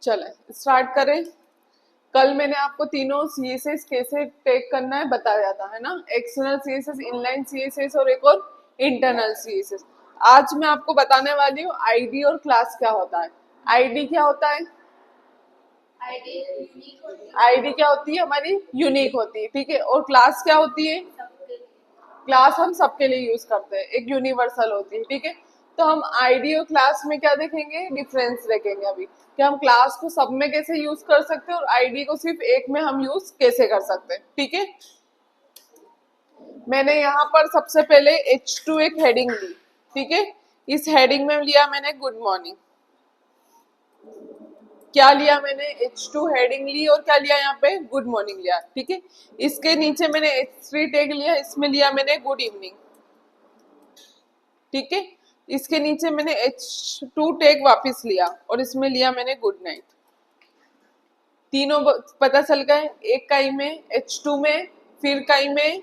चले स्टार्ट करें। कल मैंने आपको तीनों सीएसएस कैसे टेक करना है बताया था, है ना। एक्सटर्नल सीएसएस, इनलाइन सीएसएस और एक और इंटरनल सीएसएस। आज मैं आपको बताने वाली हूँ आईडी और क्लास क्या होता है। आईडी क्या होता है? आईडी क्या होती है? हमारी यूनिक होती है, ठीक है। और क्लास क्या होती है? क्लास हम सबके लिए यूज करते हैं, एक यूनिवर्सल होती है, ठीक है। तो हम आईडी और क्लास में क्या देखेंगे? डिफरेंस देखेंगे अभी कि हम क्लास को सब में कैसे यूज कर सकते हैं और आईडी को सिर्फ एक में हम यूज कैसे कर सकते हैं, ठीक है। मैंने यहाँ पर सबसे पहले H2 एक हेडिंग ली, ठीक है। इस हेडिंग में लिया मैंने गुड मॉर्निंग। क्या लिया मैंने? H2 हेडिंग ली और क्या लिया यहाँ पे? गुड मॉर्निंग लिया, ठीक है। इसके नीचे मैंने H3 टैग लिया, इसमें लिया मैंने गुड इवनिंग, ठीक है। इसके नीचे मैंने H2 टैग वापस लिया और इसमें लिया मैंने गुड नाइट। तीनों पता चल गए, एक काई में, H2 में, फिर काई में,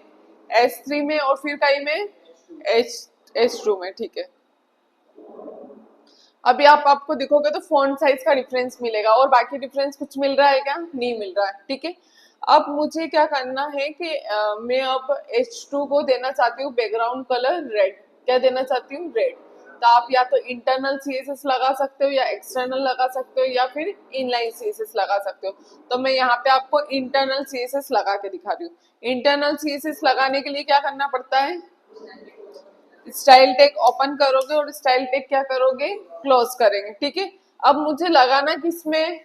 H3 में और फिर काई में H2 में, ठीक है। अभी आपको दिखोगे तो फॉन्ट साइज का डिफरेंस मिलेगा और बाकी डिफरेंस कुछ मिल रहा है क्या? नहीं मिल रहा है, ठीक है। अब मुझे क्या करना है कि मैं अब H2 को देना चाहती हूँ बैकग्राउंड कलर रेड। क्या देना चाहती हूँ? रेड। तो आप या तो इंटरनल सीएसएस लगा सकते हो या एक्सटर्नल लगा सकते हो या फिर इनलाइन सीएसएस लगा सकते हो। तो मैं यहाँ पे आपको इंटरनल सीएसएस लगा के दिखा रही हूँ। इंटरनल सीएसएस लगाने के लिए क्या करना पड़ता है? स्टाइल टैग ओपन करोगे और स्टाइल टैग क्या करोगे? क्लोज करेंगे, ठीक है। अब मुझे लगाना किसमें,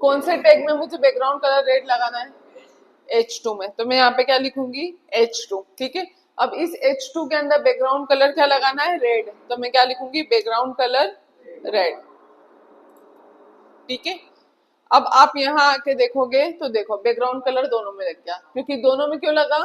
कौन से टैग में मुझे बैकग्राउंड कलर रेड लगाना है? H2 में। तो मैं यहाँ पे क्या लिखूंगी? H2, ठीक है। अब इस H2 के अंदर बैकग्राउंड कलर क्या लगाना है? रेड। तो मैं क्या लिखूंगी? बैकग्राउंड कलर रेड, ठीक है। अब आप यहाँ आके देखोगे तो देखो बैकग्राउंड कलर दोनों में लग गया। क्योंकि दोनों में क्यों लगा?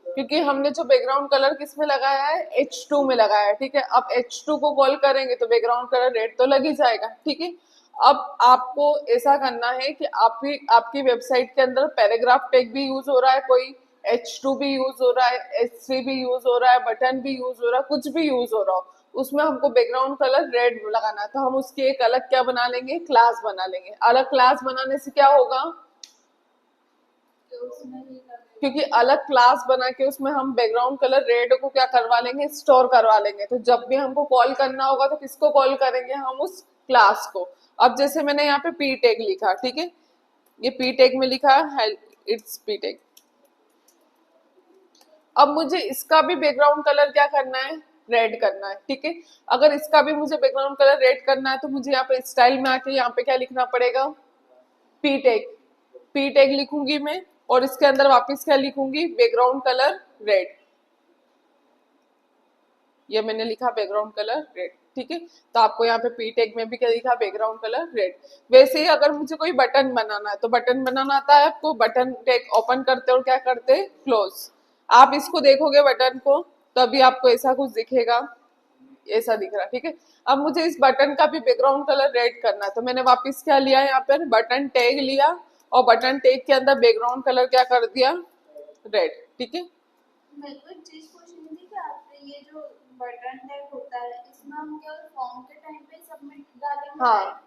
क्योंकि हमने जो बैकग्राउंड कलर किस में लगाया है? H2 में लगाया है, ठीक है। अब H2 को कॉल करेंगे तो बैकग्राउंड कलर रेड तो लग ही जाएगा, ठीक है। अब आपको ऐसा करना है कि आपकी वेबसाइट के अंदर पैराग्राफ टैग भी यूज हो रहा है, कोई H2 भी यूज हो रहा है, H3 भी यूज हो रहा है, बटन भी यूज हो रहा है, कुछ भी यूज हो रहा हो, उसमें हमको बैकग्राउंड कलर रेड लगाना है। तो हम उसकी एक अलग क्या बना लेंगे? क्लास बना लेंगे। अलग क्लास बनाने से क्या होगा? क्योंकि अलग क्लास बना के उसमें हम बैकग्राउंड कलर रेड को क्या करवा लेंगे? स्टोर करवा लेंगे। तो जब भी हमको कॉल करना होगा तो किसको कॉल करेंगे? हम उस क्लास को। अब जैसे मैंने यहाँ पे पी टैग लिखा, ठीक है, ये पी टैग में लिखा है इट्स पी टैग। अब मुझे इसका भी बैकग्राउंड कलर क्या करना है? रेड करना है, ठीक है। अगर इसका भी मुझे बैकग्राउंड कलर रेड करना है तो मुझे यहाँ पे स्टाइल में आके यहाँ पे क्या लिखना पड़ेगा? P tag. पी टैग लिखूंगी मैं और इसके अंदर वापस क्या लिखूंगी? Background colour red. ये मैंने लिखा बैकग्राउंड कलर रेड, ठीक है। तो आपको यहाँ पे पी टैग में भी क्या लिखा? Background colour red. वैसे ही अगर मुझे कोई बटन बनाना है तो बटन बनाना आता है आपको? बटन टैग ओपन करते और क्या करते? क्लोज। आप इसको देखोगे बटन को तो अभी आपको ऐसा कुछ दिखेगा, ऐसा दिख रहा, ठीक है। अब मुझे इस बटन का भी बैकग्राउंड कलर रेड करना है तो मैंने वापस क्या लिया? यहाँ पर बटन टैग लिया और बटन टैग के अंदर बैकग्राउंड कलर क्या कर दिया? रेड, ठीक है। मेरे को एक चीज पूछनी थी कि आपने ये जो बटन टैग होता है इसमें हम केवल फॉर्म के टाइम पे सबमिट डालेंगे? हाँ,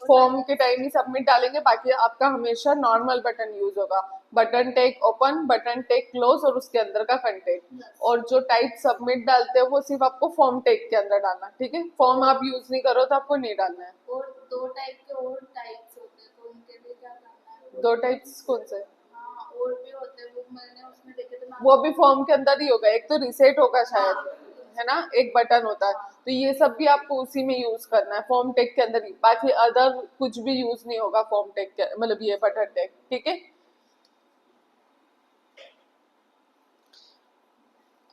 फॉर्म के टाइम ही सबमिट डालेंगे, बाकी आपका हमेशा नॉर्मल बटन यूज होगा। Button tag open, button tag close और उसके अंदर का कंटेंट। और जो टाइप सबमिट डालते हो वो सिर्फ आपको फॉर्म टैग के अंदर डालना, ठीक है। फॉर्म आप यूज नहीं करो तो आपको नहीं डालना है। और दो टाइप के और टाइप्स होते हैं तो उनके लिए क्या करना है? दो टाइप्स कौन से? हाँ, और भी होते हैं, वो मैंने उसमें देखे थे। वो भी फॉर्म के अंदर ही होगा। एक तो रिसेट होगा शायद, है ना, एक बटन होता है। तो ये सब भी आपको उसी में यूज करना है, फॉर्म टैग के अंदर ही। बाकी अदर कुछ भी यूज नहीं होगा फॉर्म टैग के, मतलब ये बटन टैग, ठीक है।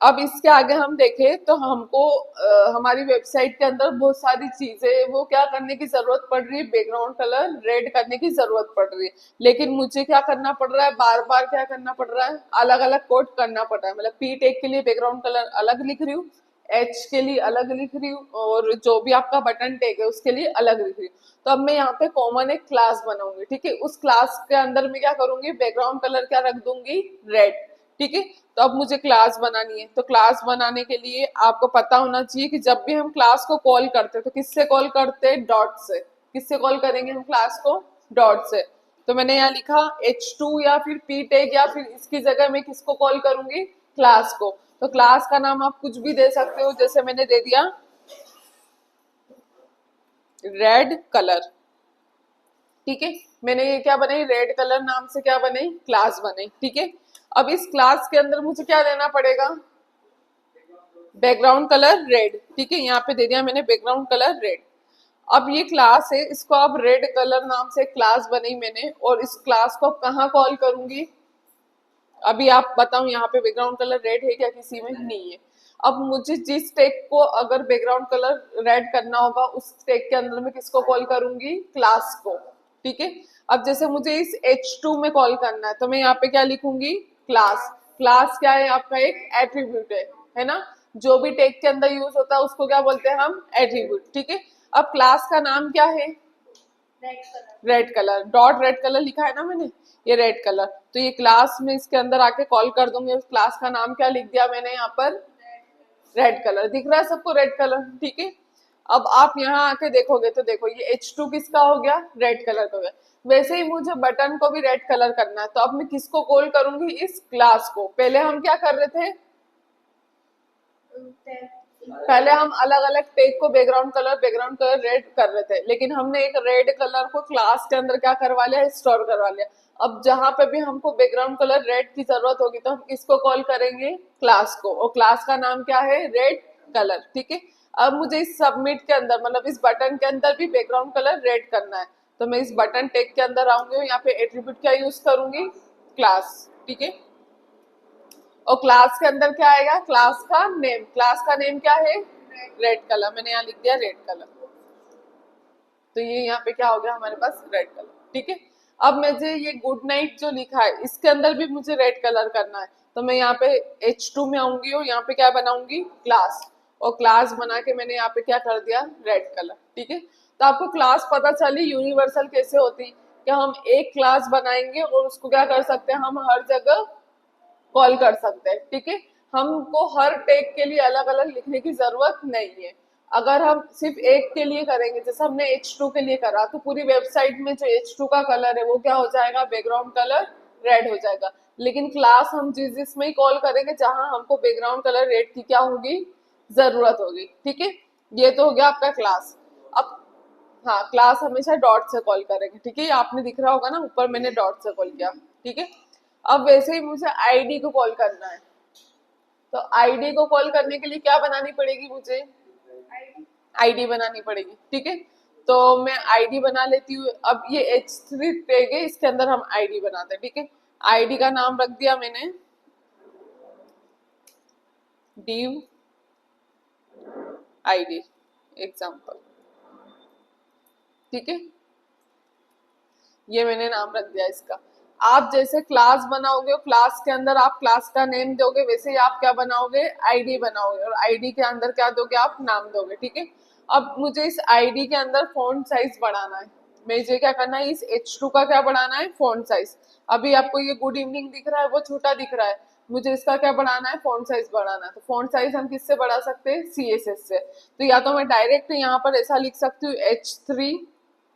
अब इसके आगे हम देखें तो हमको हमारी वेबसाइट के अंदर बहुत सारी चीजें वो क्या करने की जरूरत पड़ रही है? बैकग्राउंड कलर रेड करने की जरूरत पड़ रही है। लेकिन मुझे क्या करना पड़ रहा है? बार बार क्या करना पड़ रहा है? अलग अलग कोड करना पड़ रहा है। मतलब पी टैग के लिए बैकग्राउंड कलर अलग लिख रही हूँ, एच के लिए अलग लिख रही हूँ और जो भी आपका बटन टैग है उसके लिए अलग लिख रही हूँ। तो अब मैं यहाँ पे कॉमन एक क्लास बनाऊंगी, ठीक है। उस क्लास के अंदर मैं क्या करूंगी? बैकग्राउंड कलर क्या रख दूंगी? रेड, ठीक है। तो अब मुझे क्लास बनानी है। तो क्लास बनाने के लिए आपको पता होना चाहिए कि जब भी हम क्लास को कॉल करते हैं तो किससे कॉल करते हैं? डॉट से। किससे कॉल करेंगे हम क्लास को? डॉट से। तो मैंने यहाँ लिखा h2 या फिर p टैग, या फिर इसकी जगह मैं किसको कॉल करूंगी? क्लास को। तो क्लास का नाम आप कुछ भी दे सकते हो, जैसे मैंने दे दिया रेड कलर। ठीक है, मैंने ये क्या बनाई? रेड कलर नाम से क्या बनाई? क्लास बनाई। ठीक है, अब इस क्लास के अंदर मुझे क्या देना पड़ेगा? Background colour red. ठीक है, यहाँ पे दे दिया मैंने बैकग्राउंड कलर रेड। अब ये क्लास है, इसको अब रेड कलर नाम से क्लास बनाई मैंने, और इस क्लास को अब कहाँ कॉल करूंगी? अभी आप बताओ, यहाँ पे बैकग्राउंड कलर रेड है क्या? किसी में नहीं है। अब मुझे जिस टैग को अगर बैकग्राउंड कलर रेड करना होगा, उस टैग के अंदर मैं किसको कॉल करूंगी? क्लास को। ठीक है, अब जैसे मुझे इस h2 में कॉल करना है, तो मैं यहाँ पे क्या लिखूंगी? क्लास। क्लास क्या है? आपका एक एट्रीब्यूट है ना? जो भी टैग के अंदर यूज होता है उसको क्या बोलते हैं हम? एट्रीब्यूट। ठीक है, अब क्लास का नाम क्या है? Red colour. Red colour. Dot red colour लिखा है ना मैंने, ये रेड कलर। तो ये क्लास में इसके अंदर आके कॉल कर दूंगी। उस क्लास का नाम क्या लिख दिया मैंने यहाँ पर? Red colour. दिख रहा है सबको रेड कलर? ठीक है, अब आप यहाँ आके देखोगे तो देखो ये h2 किसका हो गया? रेड कलर का हो गया। वैसे ही मुझे बटन को भी रेड कलर करना है, तो अब मैं किसको कॉल करूंगी? इस क्लास को। पहले हम क्या कर रहे थे? पहले हम अलग अलग टैग को बैकग्राउंड कलर रेड कर रहे थे, लेकिन हमने एक रेड कलर को क्लास के अंदर क्या करवा लिया? स्टोर करवा लिया। अब जहां पे भी हमको बैकग्राउंड कलर रेड की जरूरत होगी, तो हम किसको कॉल करेंगे? क्लास को। और क्लास का नाम क्या है? Red colour. ठीक है, अब मुझे इस सबमिट के अंदर, मतलब इस बटन के अंदर भी बैकग्राउंड कलर रेड करना है, तो मैं इस बटन टैग के अंदर आऊंगी और यहाँ पे एट्रीब्यूट क्या यूज करूंगी? क्लास। ठीक है, और क्लास के अंदर क्या आएगा? क्लास का नेम। क्लास का नेम क्या है? Red colour. मैंने यहाँ लिख दिया रेड कलर। तो ये यहाँ पे क्या हो गया हमारे पास? Red colour. ठीक है, अब मुझे ये गुड नाइट जो लिखा है, इसके अंदर भी मुझे रेड कलर करना है, तो मैं यहाँ पे h2 में आऊंगी और यहाँ पे क्या बनाऊंगी? क्लास। और क्लास बना के मैंने यहाँ पे क्या कर दिया? Red colour. ठीक है, तो आपको क्लास पता चली यूनिवर्सल कैसे होती, कि हम एक क्लास बनाएंगे और उसको क्या कर सकते हैं? हम हर जगह कॉल कर सकते हैं। ठीक है, हमको हर टैग के लिए अलग अलग लिखने की जरूरत नहीं है। अगर हम सिर्फ एक के लिए करेंगे, जैसे हमने h2 के लिए करा, तो पूरी वेबसाइट में जो h2 का कलर है वो क्या हो जाएगा? बैकग्राउंड कलर रेड हो जाएगा। लेकिन क्लास हम जिसमें ही कॉल करेंगे जहां हमको बैकग्राउंड कलर रेड की क्या होगी? जरूरत होगी। ठीक है, ये तो हो गया आपका क्लास। अब हाँ, क्लास हमेशा डॉट से कॉल करेंगे। ठीक है, आपने दिख रहा होगा ना, ऊपर मैंने डॉट से कॉल किया। ठीक है, अब वैसे ही मुझे आईडी को कॉल करना है, तो आईडी को कॉल करने के लिए क्या बनानी पड़ेगी मुझे? आईडी बनानी पड़ेगी। ठीक है, तो मैं आईडी बना लेती हूँ। अब ये h3 टैग है, इसके अंदर हम आईडी बनाते हैं। ठीक है, आईडी का नाम रख दिया मैंने div आईडी एग्जाम्पल। ठीक है, ये मैंने नाम रख दिया इसका। आप जैसे क्लास बनाओगे और क्लास के अंदर आप क्लास का नेम दोगे, वैसे ही आप क्या बनाओगे? आईडी बनाओगे, और आईडी के अंदर क्या दोगे? आप नाम दोगे। ठीक है, अब मुझे इस आईडी के अंदर फॉन्ट साइज बढ़ाना है। मुझे क्या करना है? इस h2 का क्या बढ़ाना है? Font size. अभी आपको ये गुड इवनिंग दिख रहा है, वो छोटा दिख रहा है, मुझे इसका क्या बढ़ाना है? फॉन्ट साइज बढ़ाना है। तो फॉन्ट साइज हम किससे बढ़ा सकते हैं? CSS से। तो या तो मैं डायरेक्ट यहाँ पर ऐसा लिख सकती हूँ h3,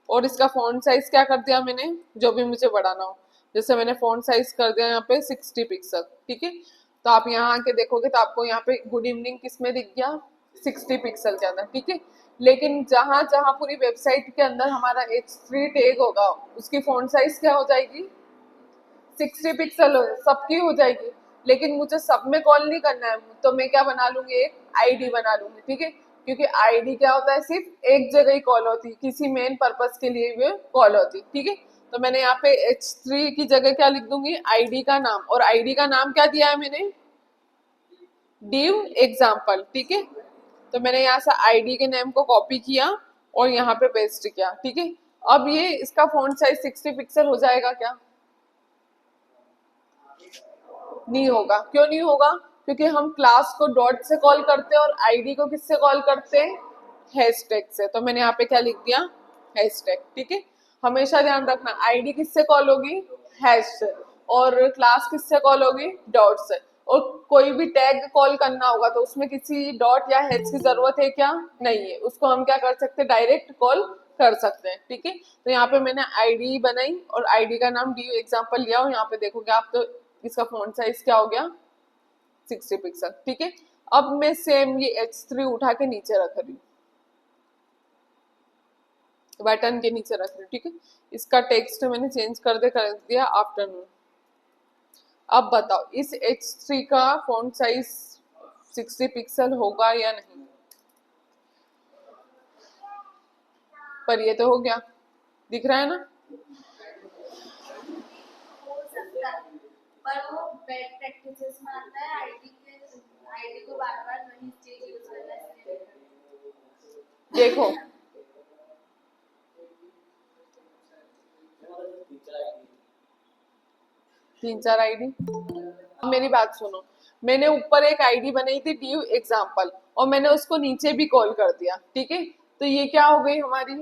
और इसका फॉन्ट साइज क्या कर दिया मैंने? जो भी मुझे बढ़ाना हो, जैसे मैंने फॉन्ट साइज कर दिया यहाँ पे 60 पिक्सल। ठीक है, तो आप यहाँ आके देखोगे तो आपको यहाँ पे गुड इवनिंग किस में दिख गया? 60 पिक्सल के अंदर। ठीक है, लेकिन जहां जहां पूरी वेबसाइट के अंदर हमारा h3 टैग होगा, उसकी फॉन्ट साइज क्या हो जाएगी? 60 पिक्सल सबकी हो जाएगी। लेकिन मुझे सब में कॉल नहीं करना है, तो मैं क्या बना लूंगी? एक आईडी बना लूंगी। ठीक है, क्योंकि आईडी क्या होता है? सिर्फ एक जगह ही कॉल होती है, किसी मेन पर्पस के लिए भी कॉल होती है। ठीक है, तो मैंने यहाँ पे h3 की जगह क्या लिख दूंगी? आईडी का नाम। और आईडी का नाम क्या दिया है मैंने? div example. ठीक है, तो मैंने यहाँ से आईडी के नेम को कॉपी किया और यहाँ पे पेस्ट किया। ठीक है, अब ये इसका फॉन्ट साइज 60 पिक्सल हो जाएगा क्या? नहीं होगा। क्यों नहीं होगा? क्योंकि हम क्लास को डॉट से कॉल करते हैं और आईडी को किससे कॉल करते हैं? हैशटैग से। तो मैंने यहाँ पे क्या लिख दिया? हैशटैग। ठीक है, हमेशा ध्यान रखना, आईडी किससे कॉल होगी? हैश से। और क्लास किससे कॉल होगी? डॉट से। और कोई भी टैग कॉल करना होगा तो उसमें किसी डॉट या हैश की जरूरत है क्या? नहीं है, उसको हम क्या कर सकते हैं? डायरेक्ट कॉल कर सकते हैं, ठीक है। तो यहाँ पे मैंने आईडी बनाई और आईडी का नाम डी एग्जाम्पल लिया और यहाँ पे देखोगे आप तो इसका फॉन्ट साइज क्या हो गया 60 पिक्सल, ठीक है। अब मैं सेम ये H3 उठा के नीचे रख रही हूँ, बटन के नीचे रख रही हूँ, ठीक है। इसका टेक्स्ट मैंने चेंज कर दिया आफ्टरनून। अब बताओ इस H3 का फॉन्ट साइज 60 पिक्सल होगा या नहीं, पर ये तो हो गया, दिख रहा है ना। हो सकता है, पर वो बेड प्रैक्टिसेस में आता है आईडी को बार बार वही चीज यूज करना है। देखो तीन चार आईडी, अब मेरी बात सुनो, मैंने ऊपर एक आईडी बनाई थी ड्यू एग्जाम्पल और मैंने उसको नीचे भी कॉल कर दिया, ठीक है। तो ये क्या हो गई हमारी,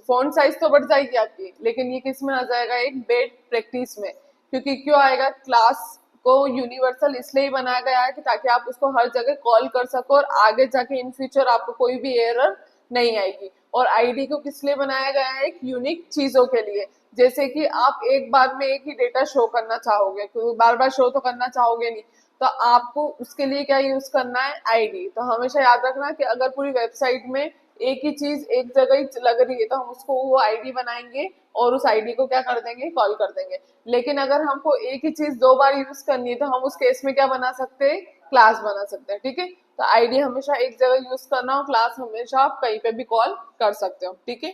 फॉन्ट साइज तो बढ़ जाएगी आपकी, लेकिन ये किस में आ जाएगा, एक बेड प्रैक्टिस में। क्योंकि क्यों आएगा, क्लास को यूनिवर्सल इसलिए बनाया गया है कि ताकि आप उसको हर जगह कॉल कर सको और आगे जाके इन फ्यूचर आपको कोई भी एरर नहीं आएगी। और आईडी को किस लिए बनाया गया है, एक यूनिक चीजों के लिए। जैसे कि आप एक बार में एक ही डेटा शो करना चाहोगे, क्योंकि बार बार शो तो करना चाहोगे नहीं, तो आपको उसके लिए क्या यूज करना है, आईडी। तो हमेशा याद रखना कि अगर पूरी वेबसाइट में एक ही चीज एक जगह ही लग रही है तो हम उसको वो आईडी बनाएंगे और उस आईडी को क्या कर देंगे, कॉल कर देंगे। लेकिन अगर हमको एक ही चीज दो बार यूज करनी है तो हम उस केस में क्या बना सकते हैं, क्लास बना सकते हैं, ठीक है। तो आईडी हमेशा एक जगह यूज करना और क्लास हमेशा आप कहीं पे भी कॉल कर सकते हो, ठीक है।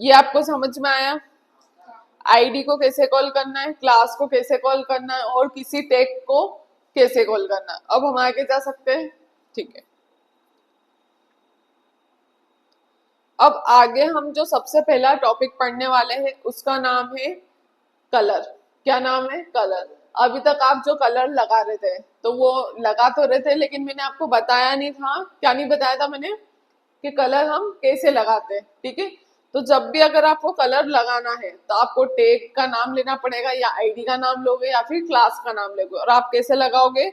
ये आपको समझ में आया, आईडी को कैसे कॉल करना है, क्लास को कैसे कॉल करना है और किसी टैग को कैसे कॉल करना है। अब हम आगे जा सकते हैं, ठीक है। अब आगे हम जो सबसे पहला टॉपिक पढ़ने वाले हैं उसका नाम है कलर। क्या नाम है, कलर। अभी तक आप जो कलर लगा रहे थे तो वो लगा तो रहे थे, लेकिन मैंने आपको बताया नहीं था, क्या नहीं बताया था मैंने, कि कलर हम कैसे लगाते हैं, ठीक है। तो जब भी अगर आपको कलर लगाना है तो आपको टैग का नाम लेना पड़ेगा, या आईडी का नाम लोगे या फिर क्लास का नाम लोगे। और आप कैसे लगाओगे,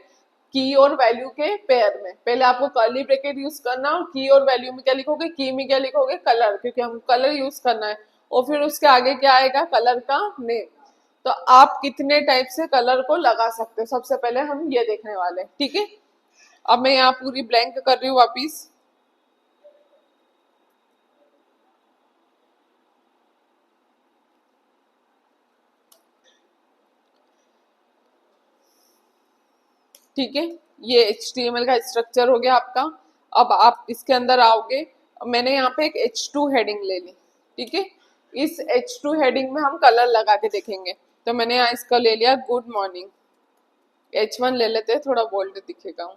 की और वैल्यू के पेयर में। पहले आपको कर्ली ब्रैकेट यूज करना और की और वैल्यू में क्या लिखोगे, की में क्या लिखोगे, कलर, क्योंकि हम कलर यूज करना है। और फिर उसके आगे क्या आएगा, कलर का नेम। तो आप कितने टाइप से कलर को लगा सकते हो, सबसे पहले हम ये देखने वाले हैं, ठीक है। अब मैं यहाँ पूरी ब्लैंक कर रही हूँ वापिस। ठीक है, ये HTML का स्ट्रक्चर हो गया आपका। अब आप इसके अंदर आओगे, मैंने यहाँ पे एक H2 हेडिंग ले ली, ठीक है। इस H2 हेडिंग में हम कलर लगा के देखेंगे। तो मैंने यहाँ इसका ले लिया गुड मॉर्निंग। H1 ले लेते हैं, थोड़ा बोल्ड दिखेगा।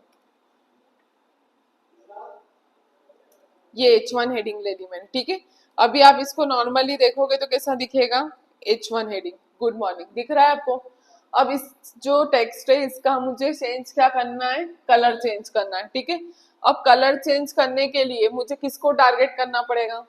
ये H1 हेडिंग ले ली मैंने, ठीक है। अभी आप इसको नॉर्मली देखोगे तो कैसा दिखेगा, H1 हेडिंग गुड मॉर्निंग दिख रहा है आपको। अब इस जो टेक्स्ट है इसका मुझे चेंज क्या करना है, कलर चेंज करना है, ठीक है। अब कलर चेंज करने के लिए मुझे किसको टारगेट करना पड़ेगा,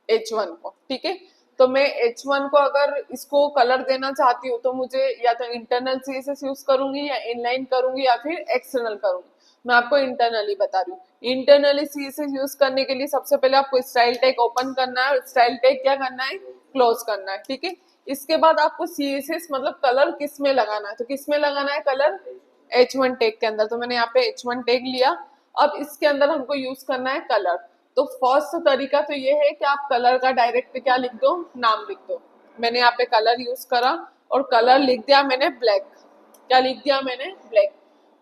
H1 को, ठीक है। तो मैं H1 को अगर इसको कलर देना चाहती हूँ तो मुझे या तो इंटरनल CSS यूज करूंगी या इनलाइन करूंगी या फिर एक्सटर्नल करूंगी। मैं आपको इंटरनली बता रही हूँ। इंटरनली CSS यूज करने के लिए सबसे पहले आपको स्टाइल टैग ओपन करना है और स्टाइल टैग क्या करना है, क्लोज करना है, ठीक है। इसके बाद आपको CSS मतलब कलर किस में लगाना है, तो किस में लगाना है कलर, H1 टैग के अंदर। तो मैंने यहाँ पे H1 टैग लिया। अब इसके अंदर हमको यूज करना है कलर। तो फर्स्ट तरीका तो ये है कि आप कलर का डायरेक्ट क्या लिख दो, नाम लिख दो। मैंने यहाँ पे कलर यूज करा और कलर लिख दिया मैंने ब्लैक। क्या लिख दिया मैंने, ब्लैक।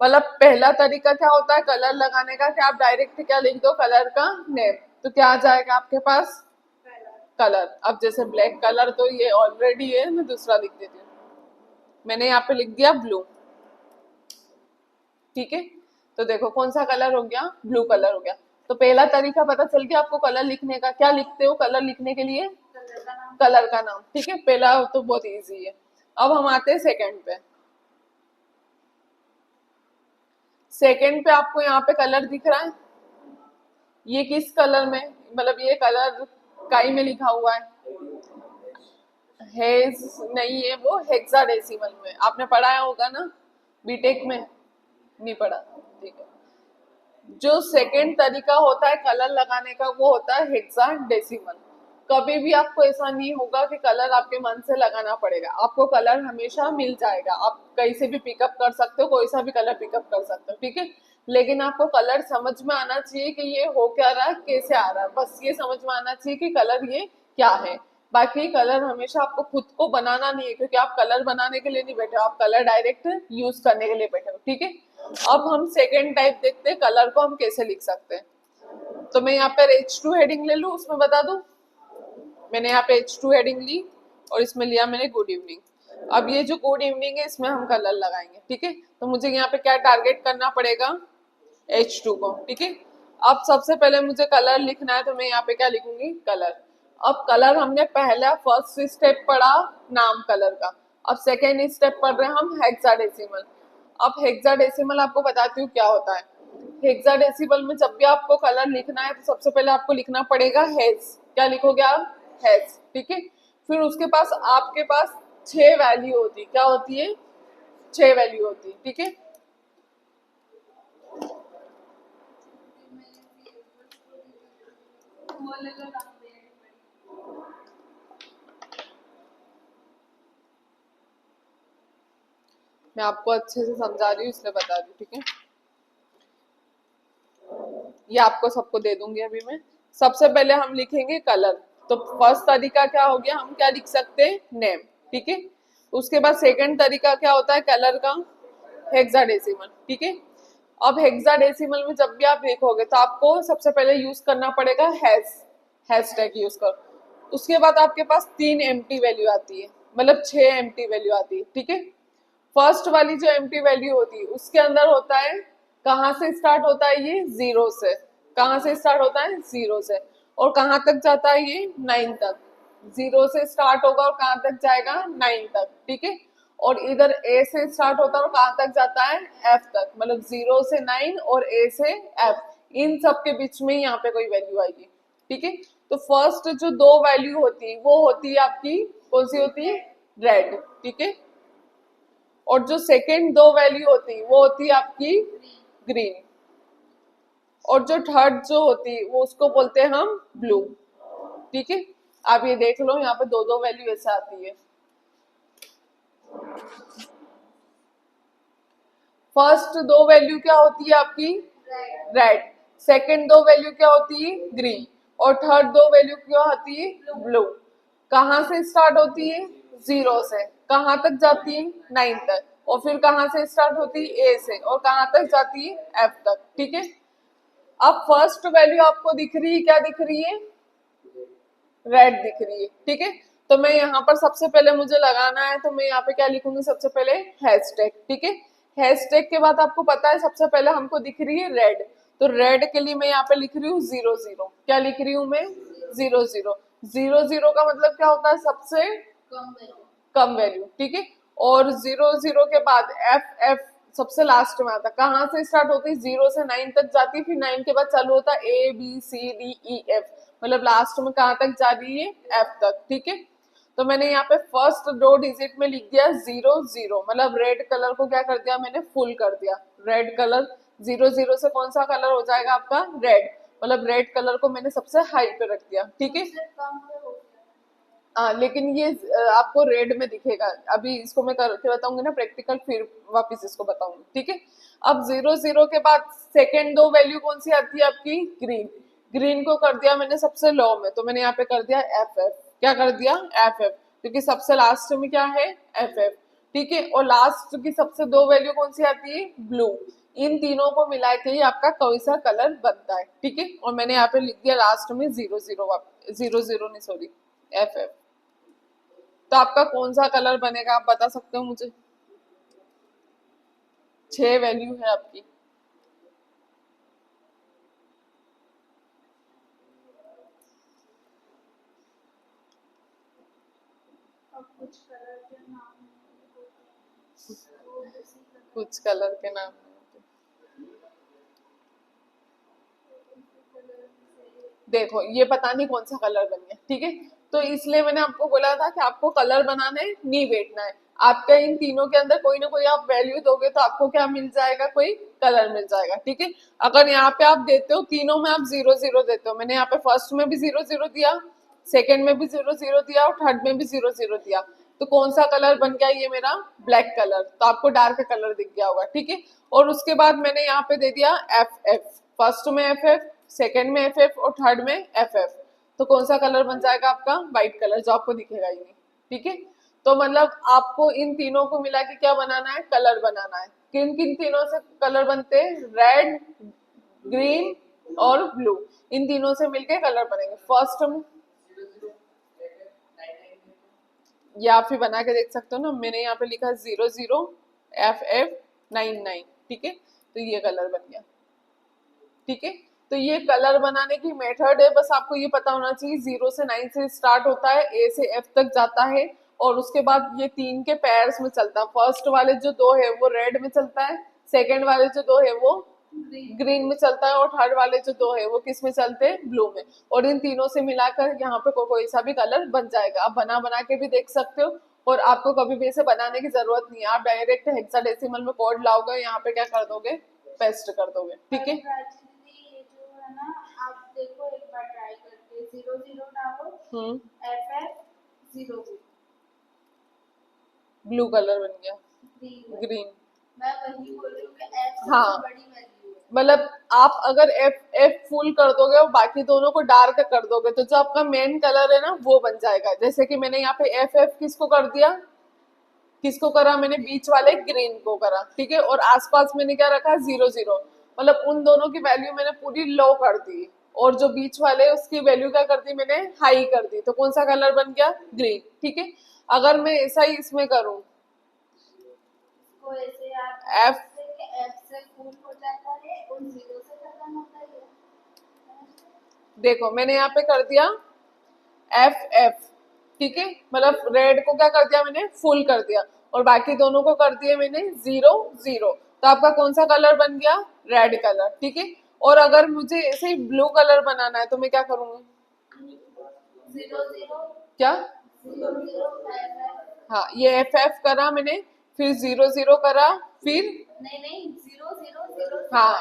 मतलब पहला तरीका क्या होता है कलर लगाने का, कि आप डायरेक्ट क्या लिख दो, कलर का नेम। तो क्या आ जाएगा आपके पास, कलर। अब जैसे ब्लैक कलर तो ये ऑलरेडी है, मैं दूसरा लिख देती हूँ। मैंने यहाँ पे लिख दिया ब्लू, ठीक है। तो देखो कौन सा कलर हो गया, ब्लू कलर हो गया। तो पहला तरीका पता चल गया आपको कलर लिखने का। क्या लिखते हो कलर लिखने के लिए, कलर का नाम, ठीक है। पहला तो बहुत इजी है। अब हम आते हैं सेकंड पे। सेकंड पे आपको यहाँ पे कलर दिख रहा है, ये किस कलर में, मतलब ये कलर काई में लिखा हुआ है, हेज नहीं है, वो हेक्साडेसिमल में आपने पढ़ाया होगा ना बीटेक में, नहीं पढ़ा, ठीक है। जो सेकेंड तरीका होता है कलर लगाने का वो होता है हेक्साडेसिमल। कभी भी आपको ऐसा नहीं होगा कि कलर आपके मन से लगाना पड़ेगा, आपको कलर हमेशा मिल जाएगा, आप कहीं से भी पिकअप कर सकते हो, कोई सा भी कलर पिकअप कर सकते हो, ठीक है। लेकिन आपको कलर समझ में आना चाहिए कि ये हो क्या रहा है, कैसे आ रहा है, बस ये समझ में आना चाहिए कि कलर ये क्या है। बाकी कलर हमेशा आपको खुद को बनाना नहीं है, क्योंकि आप कलर बनाने के लिए नहीं बैठे हो, आप कलर डायरेक्ट यूज करने के लिए बैठे हो, ठीक है। अब हम सेकेंड टाइप देखते हैं, कलर को हम कैसे लिख सकते हैं। तो मैं यहाँ पर H2 हेडिंग ले लूँ, उसमें बता दूं, मैंने यहाँ पे H2 हेडिंग ली और इसमें लिया मैंने गुड इवनिंग। अब ये जो गुड इवनिंग है इसमें हम कलर लगाएंगे, ठीक है। तो मुझे यहाँ पे क्या टारगेट करना पड़ेगा, H2 को, ठीक है। अब सबसे पहले मुझे कलर लिखना है, तो मैं यहाँ पे क्या लिखूंगी, कलर। अब कलर हमने पहला फर्स्ट स्टेप पढ़ा नाम कलर का, अब सेकेंड स्टेप पढ़ रहे हैं हम हेक्साडेसिमल। अब हेक्साडेसिमल आपको बताती हूँ क्या होता है। हेक्साडेसिमल में जब भी आपको कलर लिखना है तो सबसे पहले आपको लिखना पड़ेगा हेज। क्या लिखोगे आप, हेज, ठीक है। फिर उसके पास आपके पास 6 वैल्यू होती, क्या होती है, 6 वैल्यू होती, ठीक है। मैं आपको अच्छे से समझा रही हूँ इसलिए बता रही हूँ, ठीक है। ये आपको सबको दे दूंगी अभी मैं। सबसे पहले हम लिखेंगे कलर, तो फर्स्ट तरीका क्या हो गया, हम क्या लिख सकते हैं, नेम, ठीक है। उसके बाद सेकंड तरीका क्या होता है कलर का, हेक्साडेसिमल, ठीक है। अब हेक्साडेसिमल में जब भी आप लिखोगे तो आपको सबसे पहले यूज करना पड़ेगा हैशटैग यूज कर। उसके बाद आपके पास 3 एम्प्टी वैल्यू आती है, मतलब 6 एम्प्टी वैल्यू आती है, ठीक है। फर्स्ट वाली जो एम्प्टी वैल्यू होती है उसके अंदर होता है, कहाँ से स्टार्ट होता है ये, जीरो से। कहाँ से स्टार्ट होता है, जीरो से। और कहाँ तक जाता है ये, 9 तक। जीरो से स्टार्ट होगा और कहाँ तक जाएगा, 9 तक, ठीक है। और इधर ए से स्टार्ट होता है और कहाँ तक जाता है, एफ तक, मतलब 0 से 9 और ए से एफ, इन सब के बीच में यहाँ पे कोई वैल्यू आएगी, ठीक है। तो फर्स्ट जो 2 वैल्यू होती है वो होती है आपकी, कौन सी होती है, रेड, ठीक है। और जो सेकेंड 2 वैल्यू होती है वो होती है आपकी ग्रीन। और जो थर्ड जो होती है वो उसको बोलते हैं हम ब्लू, ठीक है। आप ये देख लो यहाँ पे 2 वैल्यू ऐसे आती है। फर्स्ट 2 वैल्यू क्या होती है आपकी, रेड। सेकेंड 2 वैल्यू क्या होती है, ग्रीन। और थर्ड 2 वैल्यू क्या होती है, ब्लू। कहाँ से स्टार्ट होती है, 0 से। कहाँ तक जाती है, 9 तक। और फिर कहाँ से स्टार्ट होती है, ए से, और कहाँ तक जाती है, एफ तक, ठीक है। अब फर्स्ट वैल्यू आपको दिख रही है, क्या दिख रही है, रेड दिख रही है, ठीक है। तो मैं यहाँ पर सबसे पहले मुझे लगाना है, तो मैं यहाँ पे क्या लिखूंगी, सबसे पहले हैशटैग, ठीक है। हैशटैग के बाद आपको पता है सबसे पहले हमको दिख रही है रेड, तो रेड के लिए मैं यहाँ पे लिख रही हूँ 00। क्या लिख रही हूँ मैं, 00। 00 का मतलब क्या होता है, सबसे कम वैल्यू, ठीक है। और 00 के बाद एफ एफ सबसे लास्ट में आता, कहाँ से स्टार्ट होती है, 0 से 9 तक जाती है, फिर 9 के बाद चालू होता है ABCDEF, मतलब लास्ट में कहाँ तक जा रही है, एफ तक, ठीक है। तो मैंने यहाँ पे फर्स्ट 2 डिजिट में लिख दिया 00, मतलब रेड कलर को क्या कर दिया मैंने, फुल कर दिया। रेड कलर 00 से कौन सा कलर हो जाएगा आपका, रेड, मतलब रेड कलर को मैंने सबसे हाई पे रख दिया, ठीक है। हाँ, लेकिन ये आपको रेड में दिखेगा, अभी इसको मैं करके बताऊंगी ना प्रैक्टिकल, फिर वापस इसको बताऊंगी, ठीक है। अब 00 के बाद सेकेंड 2 वैल्यू कौन सी आती है आपकी, ग्रीन। ग्रीन को कर दिया मैंने सबसे लो में, तो मैंने यहाँ पे कर दिया एफ एफ। क्या कर दिया, एफ एफ, क्योंकि सबसे लास्ट में क्या है, एफ एफ, ठीक है। और लास्ट की सबसे 2 वैल्यू कौन सी आती है, ब्लू। इन तीनों को मिला के ही आपका कोई सा कलर बनता है, ठीक है। और मैंने यहाँ पे लिख दिया लास्ट में 00 नहीं, सॉरी, एफ एफ। तो आपका कौन सा कलर बनेगा, आप बता सकते हो मुझे, 6 वैल्यू है आपकी। कुछ कलर के नाम, देखो ये पता नहीं कौन सा कलर बन गया, ठीक है। तो इसलिए मैंने आपको बोला था कि आपको कलर बनाना है, नहीं बैठना है। आपका इन तीनों के अंदर कोई ना कोई आप वैल्यू दोगे तो आपको क्या मिल जाएगा, कोई कलर मिल जाएगा, ठीक है। अगर यहाँ पे आप देते हो तीनों में आप 0 0 देते हो, मैंने यहाँ पे फर्स्ट में भी 0 0 दिया, सेकंड में भी 0 0 दिया और थर्ड में भी 0 0 दिया, तो कौन सा कलर बन गया, ये मेरा ब्लैक कलर, तो आपको डार्क कलर दिख गया होगा, ठीक है। और उसके बाद मैंने यहाँ पे दे दिया एफ एफ, फर्स्ट में एफ एफ, सेकेंड में एफ एफ और थर्ड में एफ एफ, तो कौन सा कलर बन जाएगा आपका, व्हाइट कलर, जो आपको दिखेगा ही नहीं, ठीक है। तो मतलब आपको इन तीनों को मिला के क्या बनाना है, कलर बनाना है। किन किन तीनों से कलर बनते हैं, रेड, ग्रीन और ब्लू, इन तीनों से मिलके कलर बनेंगे। फर्स्ट में ये आप भी बना के देख सकते हो ना, मैंने यहाँ पे लिखा 00FF99, ठीक है, तो ये कलर बन गया, ठीक है। तो ये कलर बनाने की मेथड है, बस आपको ये पता होना चाहिए 0 से 9 से स्टार्ट होता है, ए से एफ तक जाता है और उसके बाद ये तीन के पेयर्स में चलता है। फर्स्ट वाले जो दो है वो रेड में चलता है, सेकेंड वाले जो दो है वो ग्रीन में चलता है और थर्ड वाले जो दो है वो किस में चलते हैं, ब्लू में। और इन तीनों से मिलाकर यहाँ पे कोई सा भी कलर बन जाएगा। आप बना बना के भी देख सकते हो और आपको कभी भी इसे बनाने की जरूरत नहीं है, आप डायरेक्ट हेक्साडेसिमल में कोड लाओगे, यहाँ पे क्या कर दोगे, पेस्ट कर दोगे, ठीक है। ये जो है ना, आप देखो एक बार ट्राई करके 0 0 डालो, FF 0 ब्लू कलर बन गया, ग्रीन। मैं वही बोल रही हूँ कि F सबसे हाँ, बड़ी वैल्यू है। मतलब आप अगर एफ एफ फुल कर दोगे और बाकी दोनों को डार्क कर दोगे तो जो आपका मेन कलर है ना वो बन जाएगा। जैसे कि मैंने यहाँ पे एफ एफ किसको कर दिया, किसको करा, मैंने बीच वाले ग्रीन को करा, ठीक है। और आसपास मैंने क्या रखा, 0 0, मतलब उन दोनों की वैल्यू मैंने पूरी लो कर दी और जो बीच वाले उसकी वैल्यू क्या कर दी, मैंने हाई कर दी, तो कौन सा कलर बन गया, ग्रीन, ठीक है। अगर मैं ऐसा ही इसमें करूं, को ऐसे याद एफ F से फुल हो जाता है और 0 से खत्म होता है। देखो मैंने यहाँ पे कर दिया एफ एफ, ठीक है, मतलब रेड को क्या कर दिया मैंने, फुल कर दिया और बाकी दोनों को कर दिया मैंने 0 0, तो आपका कौन सा कलर बन गया, रेड कलर, ठीक है। और अगर मुझे ऐसे ही ब्लू कलर बनाना है तो मैं क्या करूंगी, 0 0 क्या, 0 0 FF, हाँ ये एफ एफ करा मैंने, फिर 0 0 करा, फिर नहीं 0 0 0 हाँ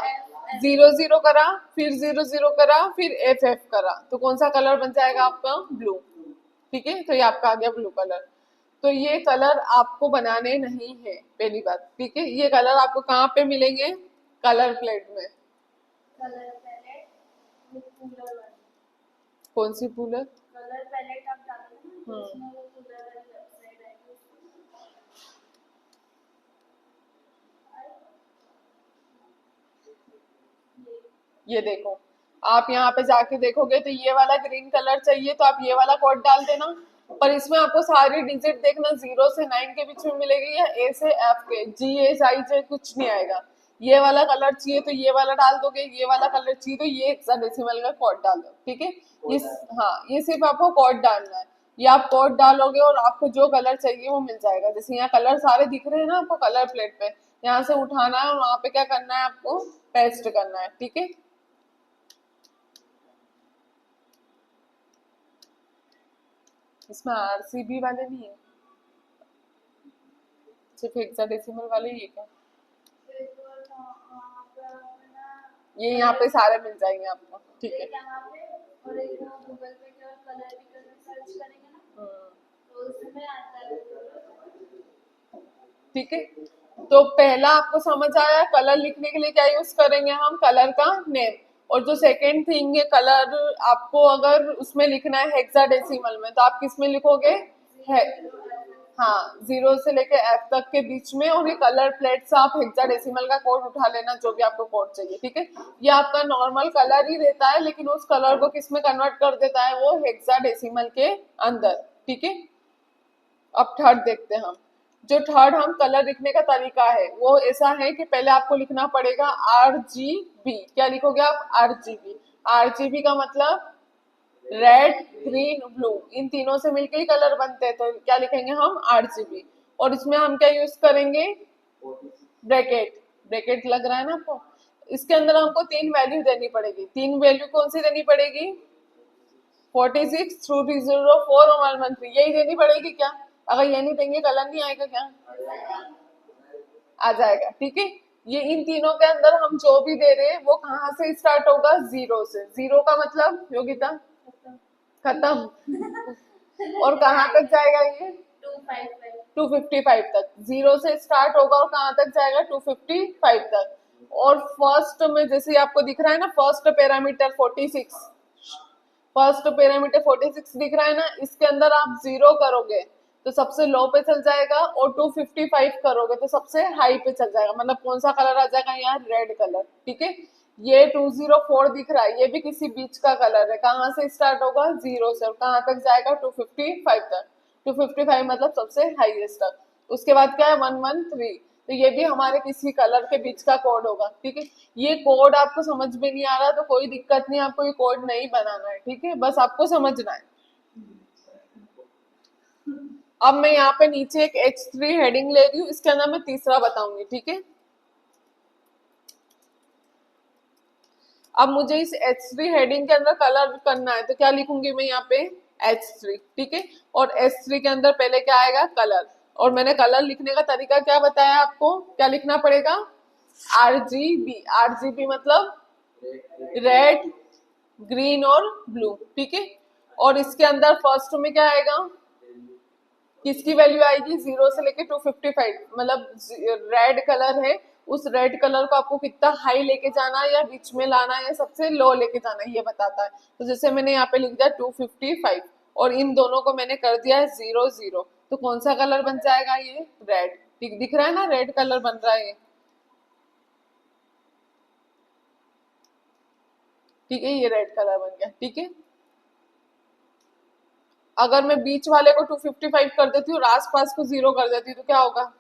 0 0 करा, फिर 0 0 करा, फिर एफ एफ करा, तो कौन सा कलर बन जाएगा आपका, ब्लू, ठीक है। तो ये आपका आ गया ब्लू कलर। तो ये कलर आपको बनाने नहीं है, पहली बात, ठीक है। ये कलर आपको कहाँ पे मिलेंगे, कलर प्लेट में। कलर पैलेट वो कूलर वाली, कौन सी पूलर, कलर पैलेट आप डालोगे ना तो उसमें वो कूलर वाली वेबसाइट आएगी। ये देखो आप यहाँ पे जाके देखोगे तो ये वाला ग्रीन कलर चाहिए तो आप ये वाला कोड डाल देना, पर इसमें आपको सारी डिजिट देखना 0 से 9 के बीच में मिलेगी या ए से एफ के, जी एच आई जे कुछ नहीं आएगा। ये वाला कलर चाहिए तो ये वाला डाल दोगे, ये वाला कलर चाहिए तो ये हेक्साडेसिमल का कोड डाल दो, ठीक है। ये हाँ, ये सिर्फ आपको कोड डालना है, ये आप कोड डालोगे और आपको जो कलर चाहिए वो मिल जाएगा। जैसे यहाँ कलर सारे दिख रहे हैं ना आपको कलर प्लेट पे, यहाँ से उठाना है और वहां पे क्या करना है, आपको पेस्ट करना है, ठीक है। इसमें आरसीबी वाले नहीं है, सिर्फ हेक्साडेसिमल वाले ही है क्या, फिर वो वहाँ पे ना ये यहाँ पे सारे मिल जाएंगे आपको, ठीक है। एक यहाँ पे और एक गूगल पे केवल कलर भी कर सर्च करेंगे ना तो उसमें आता है, ठीक है। तो पहला आपको समझ आया, कलर लिखने के लिए क्या यूज करेंगे हम, कलर का नेम। और जो सेकेंड थिंग है, कलर आपको अगर उसमें लिखना है हेक्साडेसिमल में तो आप किस में लिखोगे, है हाँ 0 से लेके एफ तक के बीच में, और ये कलर प्लेट से आप हेक्साडेसिमल का कोड उठा लेना जो भी आपको कोड चाहिए, ठीक है। ये आपका नॉर्मल कलर ही रहता है लेकिन उस कलर को किस में कन्वर्ट कर देता है, वो हेक्साडेसिमल के अंदर, ठीक है। अब थर्ड देखते हैं हम, जो थर्ड हम कलर लिखने का तरीका है वो ऐसा है कि पहले आपको लिखना पड़ेगा RGB। क्या लिखोगे आप, RGB। RGB का मतलब रेड ग्रीन ब्लू, इन तीनों से मिलके ही कलर बनते हैं, तो क्या लिखेंगे हम, RGB। और इसमें हम क्या यूज करेंगे, ब्रैकेट। ब्रैकेट लग रहा है ना आपको, इसके अंदर हमको 3 वैल्यू देनी पड़ेगी। 3 वैल्यू कौन सी देनी पड़ेगी, 46 थ्रू 304 113 यही देनी पड़ेगी क्या? अगर ये नहीं देंगे कलर नहीं आएगा क्या? आ जाएगा, ठीक है। ये इन तीनों के अंदर हम जो भी दे रहे हैं वो कहाँ से स्टार्ट होगा? जीरो से। जीरो का मतलब योगिता खत्म। और कहाँ तक जाएगा ये? 255 तक। जीरो से स्टार्ट होगा और कहाँ तक जाएगा? 255 तक। और फर्स्ट में जैसे आपको दिख रहा है ना, फर्स्ट पैरामीटर 46, फर्स्ट पैरामीटर 46 दिख रहा है ना, इसके अंदर आप जीरो करोगे तो सबसे लो पे चल जाएगा और 255 करोगे तो सबसे हाई पे चल जाएगा। मतलब कौन सा कलर आ जाएगा यहाँ? रेड कलर, ठीक है। ये 204 दिख रहा है, ये भी किसी बीच का कलर है। कहाँ से स्टार्ट होगा? जीरो से। और कहाँ तक जाएगा? 255 तक। 255 मतलब सबसे हाईएस्ट तक। उसके बाद क्या है? 113, तो ये भी हमारे किसी कलर के बीच का कोड होगा, ठीक है। ये कोड आपको समझ में नहीं आ रहा तो कोई दिक्कत नहीं, आपको ये कोड नहीं बनाना है, ठीक है, बस आपको समझना है। अब मैं यहाँ पे नीचे एक H3 हेडिंग ले रही हूँ, इसके अंदर मैं तीसरा बताऊंगी, ठीक है। अब मुझे इस H3 हेडिंग के अंदर कलर करना है तो क्या लिखूंगी मैं यहाँ पे? H3, ठीक है। और H3 के अंदर पहले क्या आएगा? कलर। और मैंने कलर लिखने का तरीका क्या बताया आपको? क्या लिखना पड़ेगा? RGB। RGB मतलब रेड, ग्रीन और ब्लू, ठीक है। और इसके अंदर फर्स्ट में क्या आएगा? किसकी वैल्यू आएगी? जीरो से लेके 255। मतलब रेड कलर है, उस रेड कलर को आपको कितना हाई लेके जाना है या बीच में लाना है या सबसे लो लेके जाना है, ये बताता है। तो जैसे मैंने यहाँ पे लिख दिया 255 और इन दोनों को मैंने कर दिया है 00, तो कौन सा कलर बन जाएगा? ये रेड। दिख रहा है ना, रेड कलर बन रहा है ये, ठीक है। ये रेड कलर बन गया, ठीक है। अगर मैं बीच वाले को 255 कर देती हूँ और आसपास को जीरो कर देती हूँ तो क्या होगा?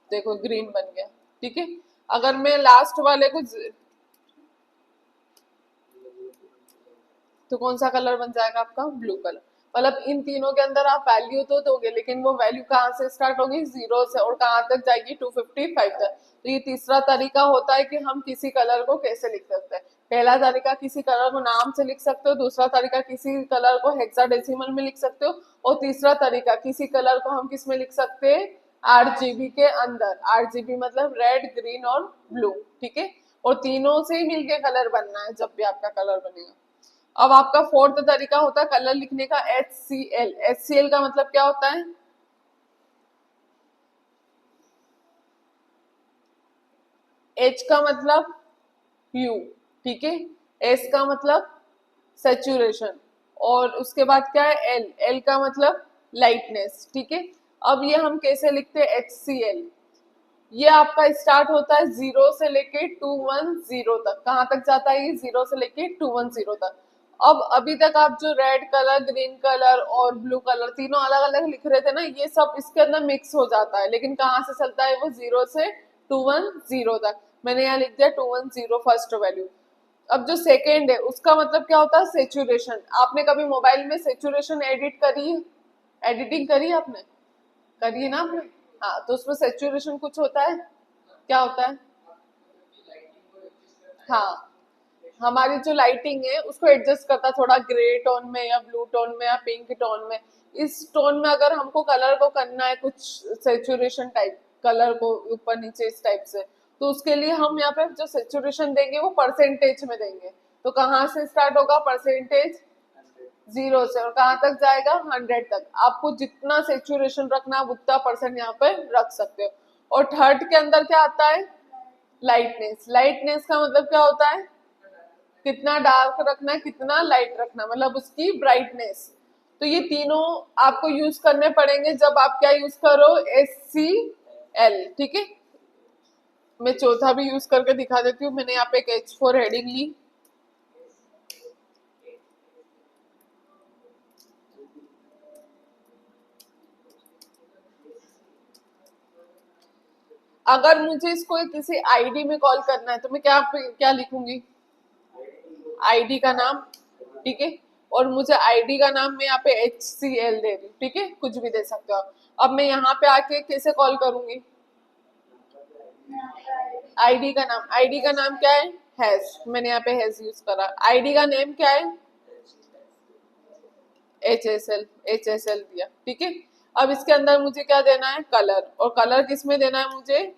देखो ग्रीन बन गया, ठीक है। अगर मैं लास्ट वाले को तो कौन सा कलर बन जाएगा आपका? Blue colour. मतलब इन तीनों के अंदर आप वैल्यू तो दोगे लेकिन वो वैल्यू कहाँ से स्टार्ट होगी? जीरो से। और कहाँ तक जाएगी? 255 तक। तो ये तीसरा तरीका होता है कि हम किसी कलर को कैसे लिख सकते हैं। पहला तरीका किसी कलर को नाम से लिख सकते हो, दूसरा तरीका किसी कलर को हेक्साडेसिमल में लिख सकते हो, और तीसरा तरीका किसी कलर को हम किस में लिख सकते हैं? RGB के अंदर। RGB मतलब रेड, ग्रीन और ब्लू, ठीक है। और तीनों से ही मिलके कलर बनना है जब भी आपका कलर बनेगा। अब आपका फोर्थ तरीका होता है कलर लिखने का, HCl। HCl का मतलब क्या होता है? H का मतलब ह्यू, ठीक है। S का मतलब सैचुरेशन, और उसके बाद क्या है? L का मतलब लाइटनेस, ठीक है। अब ये हम कैसे लिखते हैं? HCl। ये आपका स्टार्ट होता है जीरो से लेके 210 तक। कहाँ तक जाता है ये? जीरो से लेके 210 तक। अब अभी तक आप जो रेड कलर, ग्रीन कलर और ब्लू कलर तीनों अलग अलग लिख रहे थे ना, ये सब इसके अंदर मिक्स हो जाता है, लेकिन कहाँ से चलता है वो? जीरो से 210 तक। मैंने यहाँ लिख दिया 210 फर्स्ट वैल्यू। अब जो सेकेंड है उसका मतलब क्या होता है? सेचुरेशन। आपने कभी मोबाइल में सेचुरेशन एडिट करी है? एडिटिंग करी है आपने? करी है ना आपने? हाँ, तो उसमें सेचुरेशन कुछ होता है, क्या होता है? हाँ, हमारी जो लाइटिंग है उसको एडजस्ट करता है थोड़ा ग्रे टोन में या ब्लू टोन में या पिंक टोन में। इस टोन में अगर हमको कलर को करना है कुछ सेचुरेशन टाइप, कलर को ऊपर नीचे इस टाइप से, तो उसके लिए हम यहाँ पे जो सेचुरेशन देंगे वो परसेंटेज में देंगे। तो कहाँ से स्टार्ट होगा? परसेंटेज जीरो से। और कहाँ तक जाएगा? 100 तक। आपको जितना सेचुरेशन रखना है उतना परसेंट यहाँ पे रख सकते हो। और थर्ड के अंदर क्या आता है? लाइटनेस। लाइटनेस का मतलब क्या होता है? कितना डार्क रखना है, कितना लाइट रखना, मतलब उसकी ब्राइटनेस। तो ये तीनों आपको यूज करने पड़ेंगे जब आप क्या यूज करो? HCl, ठीक है। मैं चौथा भी यूज करके दिखा देती हूँ। मैंने यहाँ पे एक H4 हेडिंग ली। अगर मुझे इसको किसी आईडी में कॉल करना है तो मैं क्या क्या लिखूंगी? आईडी का नाम, ठीक है। और मुझे आईडी का नाम मैं यहाँ पे HCl दे रही हूँ, ठीक है, कुछ भी दे सकते हो आप। अब मैं यहाँ पे आके कैसे कॉल करूंगी? आईडी का नाम। आईडी का नाम क्या है? हैज, मैंने यहाँ पे हैज यूज करा। आईडी का नेम क्या है? HSL दिया, ठीक है। अब इसके अंदर मुझे क्या देना है? कलर, और कलर किस में देना है मुझे?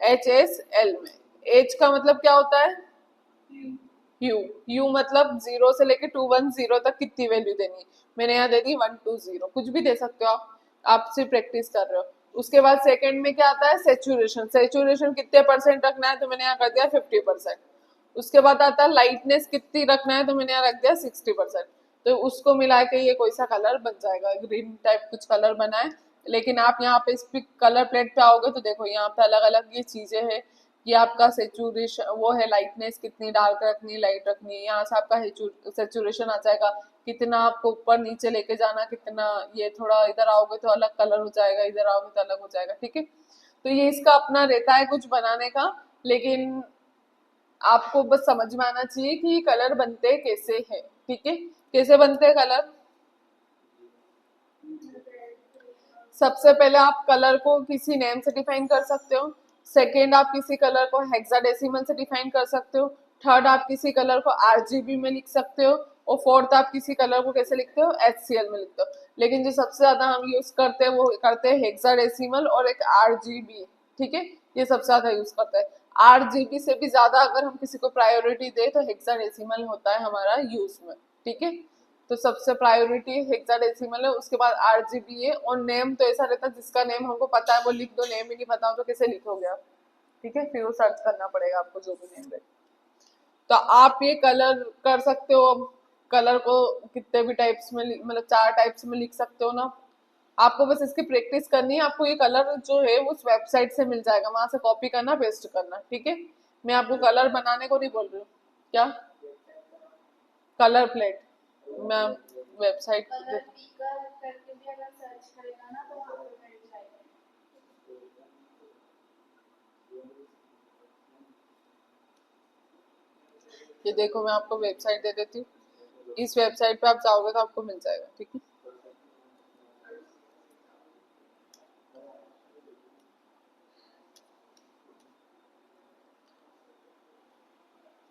HSL में। एज का मतलब क्या होता है? यू मतलब 0 से लेके 210 तक कितनी वैल्यू देनी है? मैंने यहाँ दे दी 120, कुछ भी दे सकते हो आप सिर्फ प्रैक्टिस कर रहे हो। उसके बाद सेकंड में क्या आता है? सेचुरेशन, सेचुरेशन कितने परसेंट रखना है? तो मैंने यहाँ कर दिया 50%। उसके बाद आता है लाइटनेस कितनी रखना है? तो मैंने यहाँ रख दिया 60%। तो उसको मिला के ये कोई सा कलर बन जाएगा, ग्रीन टाइप कुछ कलर बना है। लेकिन आप यहाँ पे इस कलर प्लेट पे आओगे तो देखो यहाँ पे अलग अलग ये चीजें हैं। ये आपका सेचुरेशन वो है, लाइटनेस कितनी डार्क रखनी है, लाइट रखनी है। यहाँ से आपका सेचुरेशन आ जाएगा, कितना आपको ऊपर नीचे लेके जाना, कितना ये थोड़ा इधर आओगे तो अलग कलर हो जाएगा, इधर आओगे तो अलग हो जाएगा, ठीक है। तो ये इसका अपना रहता है कुछ बनाने का, लेकिन आपको बस समझ में आना चाहिए कि ये कलर बनते कैसे हैं, ठीक है। कैसे बनते हैं कलर? सबसे पहले आप कलर को किसी नेम से डिफाइन कर सकते हो। सेकेंड, आप किसी कलर को हेक्साडेसिमल से डिफाइन कर सकते हो। थर्ड, आप किसी कलर को RGB में लिख सकते हो। और फोर्थ, आप किसी कलर को कैसे लिखते हो? HCl में लिखते हो। लेकिन जो सबसे ज्यादा हम यूज करते हैं वो करते हैं हेक्साडेसिमल और एक RGB, ठीक है। ये सबसे ज्यादा यूज करते हैं। RGB से भी ज्यादा अगर हम किसी को प्रायोरिटी दे तो हेक्साडेसिमल होता है हमारा यूज में, ठीक है। तो सबसे प्रायोरिटी हेक्साडेसिमल है, उसके बाद RGB है। और नेम तो ऐसा रहता है जिसका नेम हमको पता है वो लिख दो, नेम ही नहीं पता हो तो कैसे लिखोगे आप, ठीक है। फिर वो सर्च करना पड़ेगा आपको जो भी नेम है। तो आप ये कलर कर सकते हो। अब कलर को कितने भी टाइप्स में मतलब 4 टाइप्स में लिख सकते हो ना। आपको बस इसकी प्रैक्टिस करनी है। आपको ये कलर जो है उस वेबसाइट से मिल जाएगा, वहां से कॉपी करना, पेस्ट करना, ठीक है। मैं आपको कलर बनाने को नहीं बोल रही हूँ। क्या? कलर प्लेट मैं वेबसाइट कलर पीकर करके भी अगर सर्च करेगा ना तो वहाँ पे मिल जाएगा। ये देखो मैं आपको वेबसाइट दे देती हूँ। इस वेबसाइट पे आप जाओगे तो आपको मिल जाएगा, ठीक है।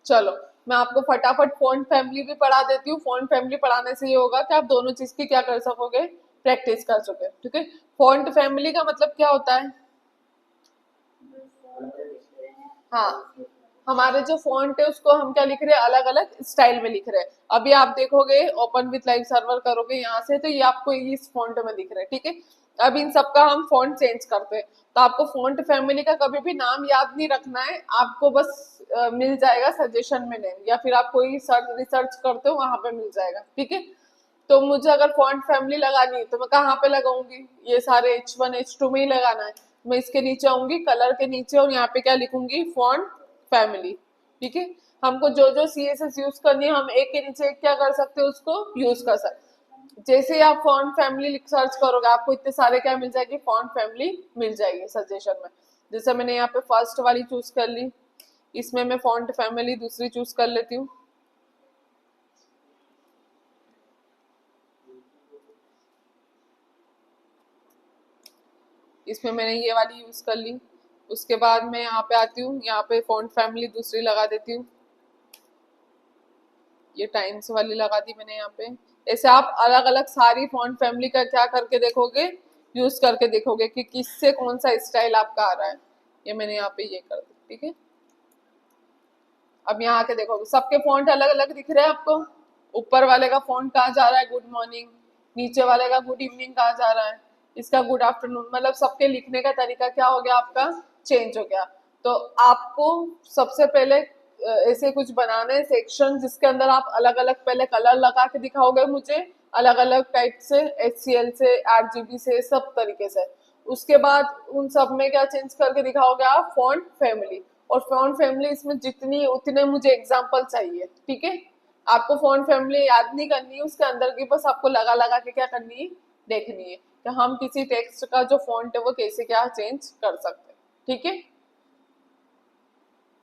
चलो मैं आपको फटाफट फॉन्ट फैमिली भी पढ़ा देती हूँ। फॉन्ट फैमिली पढ़ाने से ये होगा कि आप दोनों चीज की क्या कर सकोगे? प्रैक्टिस कर सकोगे, ठीक है। फॉन्ट फैमिली का मतलब क्या होता है? जो फोन पे लिख रहे हैं हाँ, हमारे जो फॉन्ट है उसको हम क्या लिख रहे हैं? अलग अलग स्टाइल में लिख रहे हैं। अभी आप देखोगे ओपन विथ लाइव सर्वर करोगे यहाँ से तो ये आपको इस फॉन्ट में दिख रहा है, ठीक है। अब इन सबका हम फॉन्ट चेंज करते हैं। तो आपको फॉन्ट फैमिली का कभी भी नाम याद नहीं रखना है, आपको बस मिल जाएगा सजेशन में नेम, या फिर आप कोई रिसर्च करते हो वहां पे मिल जाएगा, ठीक है। तो मुझे अगर फॉन्ट फैमिली लगानी है तो मैं कहाँ पे लगाऊंगी? ये सारे H1 H2 में ही लगाना है। मैं इसके नीचे आऊंगी, कलर के नीचे, और यहाँ पे क्या लिखूंगी? फॉन्ट फैमिली, ठीक है। हमको जो जो CSS यूज करनी है हम एक के नीचे एक क्या कर सकते हैं? उसको यूज कर सकते। जैसे ही आप फॉन्ट फैमिली सर्च करोगे आपको इतने सारे क्या मिल जाएगी? फॉन्ट फैमिली मिल जाएगी सजेशन में। जैसे मैंने यहाँ पे फर्स्ट वाली चूज कर ली, इसमें मैं फॉन्ट फैमिली दूसरी चूज कर लेती हूँ। इसमें मैंने ये वाली यूज कर ली। उसके बाद मैं यहाँ पे आती हूँ, यहाँ पे फॉन्ट फैमिली दूसरी लगा देती हूँ। ये टाइम्स वाली लगा दी मैंने यहाँ पे। ऐसे आप अलग अलग सारी फॉन्ट फैमिली का क्या करके देखोगे? यूज करके देखोगे कि किससे कौन सा स्टाइल आपका आ रहा है। ये मैंने यहाँ पे ये कर दी, ठीक है। अब यहाँ आके देखोगे सबके फॉन्ट अलग अलग दिख रहे हैं आपको। ऊपर वाले का फॉन्ट कहाँ जा रहा है? Good morning. नीचे वाले का गुड इवनिंग कहाँ जा रहा है? इसका गुड आफ्टरनून। मतलब सबके लिखने का तरीका क्या हो गया आपका? चेंज हो गया। तो आपको सबसे पहले ऐसे कुछ बनाने सेक्शन जिसके अंदर आप अलग अलग पहले कलर लगा के दिखाओगे मुझे, अलग अलग टाइप से, HCl से, RGB से, सब तरीके से। उसके बाद उन सब में क्या चेंज करके दिखाओगे आप? Font family. और फॉन्ट फैमिली इसमें जितनी उतने मुझे एग्जाम्पल चाहिए, ठीक है। आपको फॉन्ट फैमिली याद नहीं करनी है, उसके अंदर की बस आपको लगा लगा के क्या करनी है? देखनी है कि हम किसी टेक्स्ट का जो फॉन्ट है वो कैसे क्या चेंज कर सकते हैं, ठीक है।